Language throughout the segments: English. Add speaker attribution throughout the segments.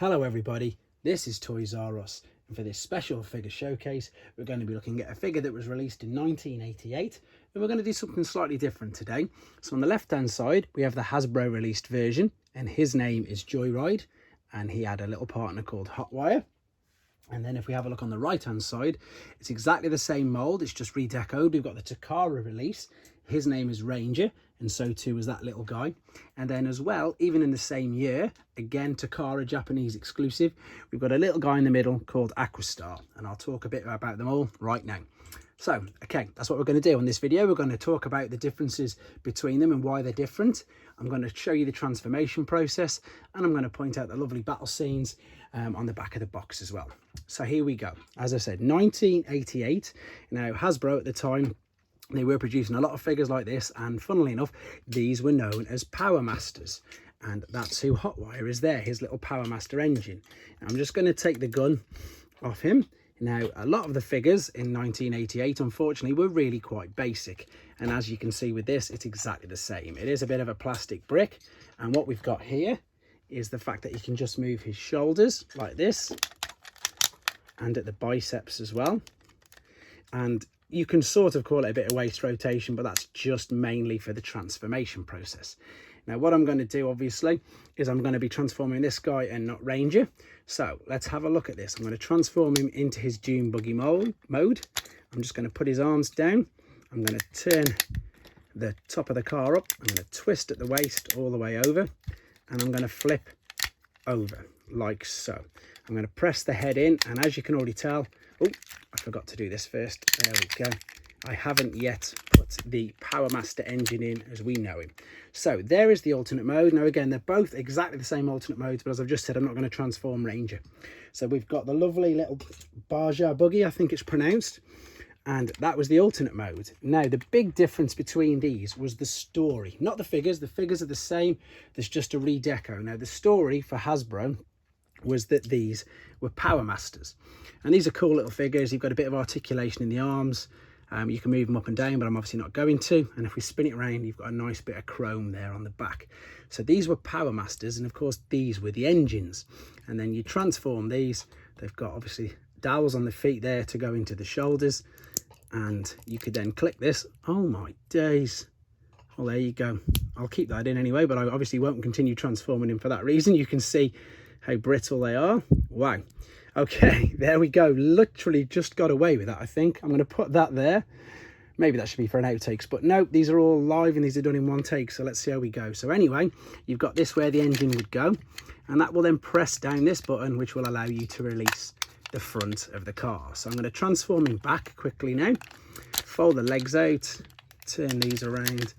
Speaker 1: Hello everybody, this is Toys R Us, and for this special figure showcase we're going to be looking at a figure that was released in 1988, and we're going to do something slightly different today. So on the left hand side we have the Hasbro released version, and his name is Joyride, and he had a little partner called Hotwire. And then if we have a look on the right hand side, it's exactly the same mold, it's just redecoed. We've got the Takara release, his name is Ranger, and so too is that little guy. And then as well, even in the same year, again Takara Japanese exclusive, we've got a little guy in the middle called Aquastar, and I'll talk a bit about them all right now. So, okay, that's what we're going to do on this video. We're going to talk about the differences between them and why they're different. I'm going to show you the transformation process, and I'm going to point out the lovely battle scenes on the back of the box as well. So here we go. As I said, 1988. Now, Hasbro at the time, they were producing a lot of figures like this, and funnily enough, these were known as Powermasters. And that's who Hotwire is there, his little Powermaster engine. Now, I'm just going to take the gun off him. Now, a lot of the figures in 1988, unfortunately, were really quite basic. And as you can see with this, it's exactly the same. It is a bit of a plastic brick. And what we've got here is the fact that you can just move his shoulders like this, and at the biceps as well. And you can sort of call it a bit of waist rotation, but that's just mainly for the transformation process. Now, what I'm going to do, obviously, is I'm going to be transforming this guy and not Ranger. So let's have a look at this. I'm going to transform him into his Dune Buggy mode. I'm just going to put his arms down. I'm going to turn the top of the car up. I'm going to twist at the waist all the way over, and I'm going to flip over like so. I'm going to press the head in, and as you can already tell, oh, I forgot to do this first. There we go. I haven't yet put the Powermaster engine in as we know him. So there is the alternate mode. Now again, they're both exactly the same alternate modes, but as I've just said, I'm not going to transform Ranger. So we've got the lovely little Baja Buggy, I think it's pronounced, and that was the alternate mode. Now the big difference between these was the story, not the figures. The figures are the same, there's just a redeco. Now the story for Hasbro was that these were Powermasters, and these are cool little figures. You've got a bit of articulation in the arms. You can move them up and down, but I'm obviously not going to. And if we spin it around, you've got a nice bit of chrome there on the back. So these were Powermasters, and of course these were the engines. And then you transform these. They've got obviously dowels on the feet there to go into the shoulders, and you could then click this. Oh my days. Well, there you go. I'll keep that in anyway, but I obviously won't continue transforming him for that reason. You can see how brittle they are. Wow. Okay, there we go. Literally just got away with that, I think. I'm going to put that there. Maybe that should be for an outtakes, but no, these are all live and these are done in one take, so let's see how we go. So anyway, you've got this where the engine would go, and that will then press down this button, which will allow you to release the front of the car. So I'm going to transform him back quickly now. Fold the legs out, turn these around.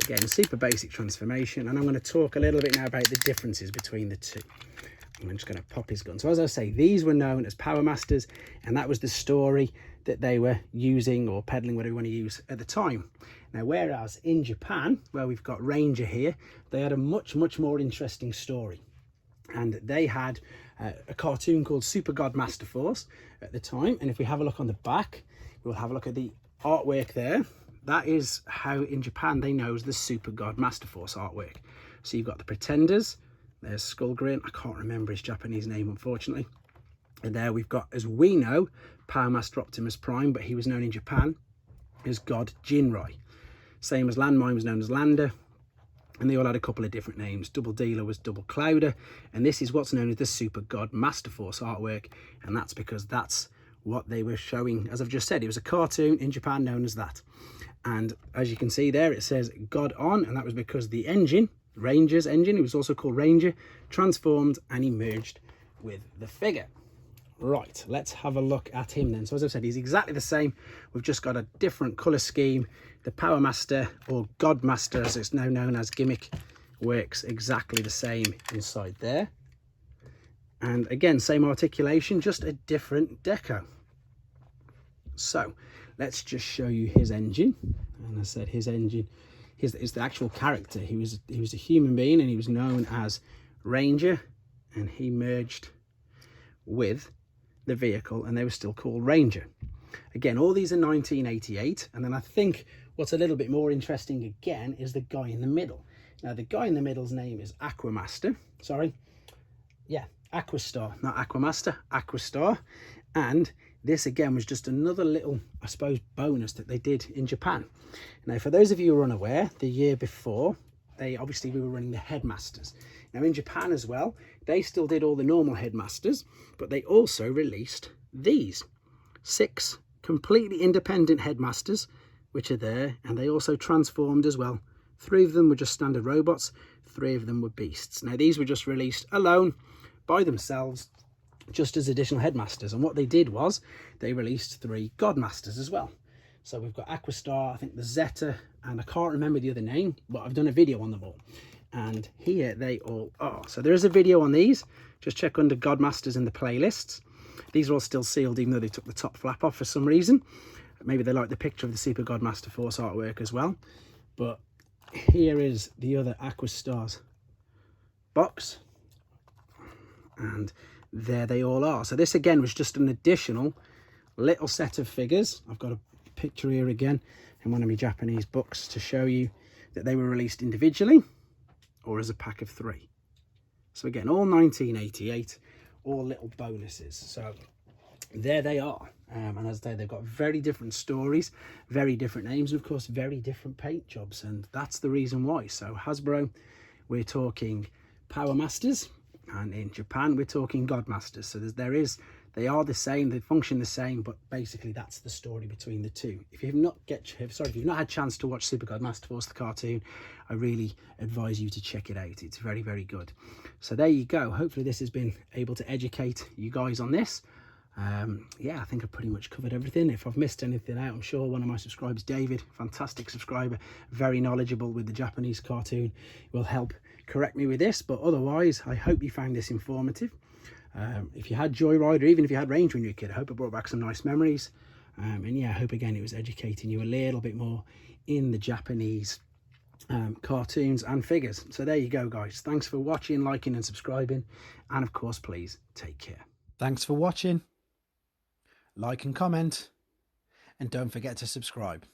Speaker 1: Again, super basic transformation, and I'm going to talk a little bit now about the differences between the two. I'm just going to pop his gun. So as I say, these were known as Powermasters, and that was the story that they were using or peddling, whatever you want to use at the time. Now, whereas in Japan, where we've got Ranger here, they had a much more interesting story. And they had a cartoon called Super Godmaster Force at the time. And if we have a look on the back, we'll have a look at the artwork there. That is how in Japan they know as the Super Godmaster Force artwork. So you've got the Pretenders. There's Skullgrin. I can't remember his Japanese name, unfortunately. And there we've got, as we know, Powermaster Optimus Prime, but he was known in Japan as God Jinrai. Same as Landmine was known as Lander. And they all had a couple of different names. Double Dealer was Double Clouder. And this is what's known as the Super God Master Force artwork. And that's because that's what they were showing. As I've just said, it was a cartoon in Japan known as that. And as you can see there, it says God on. And that was because the engine, Ranger's engine, it was also called Ranger, transformed and emerged with the figure. Right, let's have a look at him then. So as I've said, he's exactly the same. We've just got a different colour scheme. The Powermaster, or Godmaster as it's now known as, gimmick works exactly the same inside there. And again, same articulation, just a different deco. So let's just show you his engine. And I said his engine is the actual character. He was a human being, and he was known as Ranger, and he merged with the vehicle and they were still called Ranger. Again, all these are 1988. And then I think what's a little bit more interesting again is the guy in the middle. Now the guy in the middle's name is Aquamaster. Aquastar, not Aquamaster, Aquastar. And this again was just another little, I suppose, bonus that they did in Japan. Now, for those of you who are unaware, the year before, we were running the headmasters. Now in Japan as well, they still did all the normal headmasters, but they also released these 6 completely independent headmasters, which are there, and they also transformed as well. 3 of them were just standard robots, 3 of them were beasts. Now these were just released alone by themselves, just as additional headmasters. And what they did was they released 3 godmasters as well. So we've got Aquastar, I think the Zeta, and I can't remember the other name, but I've done a video on them all. And here they all are. So there is a video on these. Just check under godmasters in the playlists. These are all still sealed, even though they took the top flap off for some reason. Maybe they like the picture of the Super Godmaster Force artwork as well. But here is the other Aquastars box. And there they all are. So this again was just an additional little set of figures. I've got a picture here again in one of my Japanese books to show you that they were released individually or as a pack of 3. So again, all 1988, all little bonuses. So there they are. And as I say, they've got very different stories, very different names, and of course very different paint jobs, and that's the reason why. So Hasbro, we're talking Powermasters, and in Japan we're talking Godmasters. So they are the same, they function the same, but basically that's the story between the two. If you've not had a chance to watch Super Godmaster Force the cartoon, I really advise you to check it out. It's very, very good. So there you go. Hopefully this has been able to educate you guys on this. Yeah, I think I've pretty much covered everything. If I've missed anything out, I'm sure one of my subscribers, David, fantastic subscriber, very knowledgeable with the Japanese cartoon, will help correct me with this. But otherwise, I hope you found this informative. If you had Joyride, or even if you had Range when you were a kid, I hope it brought back some nice memories. And yeah, I hope again it was educating you a little bit more in the Japanese cartoons and figures. So there you go, guys. Thanks for watching, liking and subscribing, and of course, please take care. Thanks for watching. Like and comment, and don't forget to subscribe.